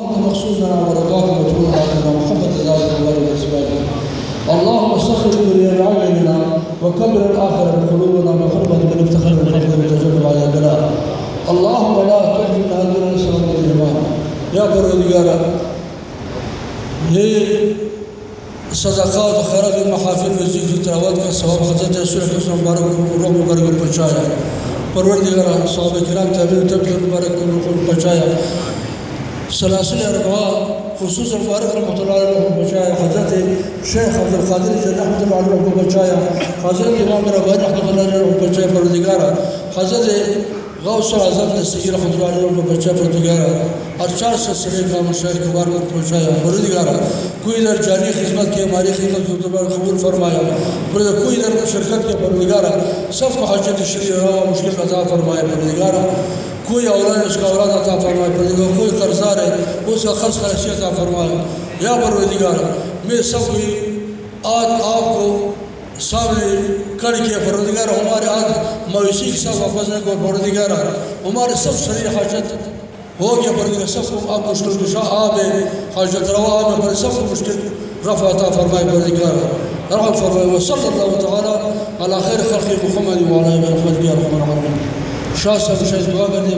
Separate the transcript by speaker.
Speaker 1: أنت مقصودنا ورضاك وتوبتنا ومحبة ذلك الله وأسبابه. اللهم سخر الدنيا بعيننا وكبر الآخرة بقلوبنا وحرمة من افتخر بالفضل والتجرب على البلاء. اللهم لا تحرمنا دون نسأل الإيمان يا پروردگار. ये सदाक़ात और खैरात की महफ़िल में ज़िक्र तिलावत का सवाब हज़रत रसूल अकरम मुबारक रूह मुबारक को पहुँचाया। परवरदिगार सहाबा किराम ताबीन तबीन मुबारक को पहुँचाया। सलासिल अरबा खुसूस मुबारक रहमतुल्लाह अलैह को पहुँचाया। हज़रत शेख अब्दुल क़ादिर जिलानी रहमतुल्लाह अलैह को पहुँचाया। हज़रत इमाम रब्बानी रहमतुल्लाह अलैह को पहुँचाया। परवरदिगार हज़रत गौस आज़म दस्तगीर रहमतुल्लाह अलैह को पहुँचाया। परवरदिगार और 4 सिलसिले का मशाइख किबार को पहुँचाया। परवरदिगार कोई इधर जानी खिदमत की हमारी खिदमत को दोबारा कबूल फरमाया। कोई इधर शिरकत के परवरदिगार सबको हजत शरीर रवा मुश्किल अता फरमाया। परवरदिगार कोई औलाद उसका औलाद अता फरमाया। परवरदिगार कोई कर्जार है उसका खर्च खर्ची अता फरमाया। या परवरदिगार मैं सब आज आपको सामने कर के परवरदिगार हमारे आज मवेशी के साथ वापस को परवरदिगार हमारे सब शरीर हाजत हो गया। परवरदिगार सबको आप मुश्किल कुशा आप हाजत रवा आप पर सबको मुश्किल रफ़ा अता फरमाए। परवरदिगार रहमत फरमाए। वसल्लल्लाहु तआला अला खैर खल्क़ि मुहम्मद व अला आलिहि व सहबिहि अजमईन। शाह साहब शायद दुआ करने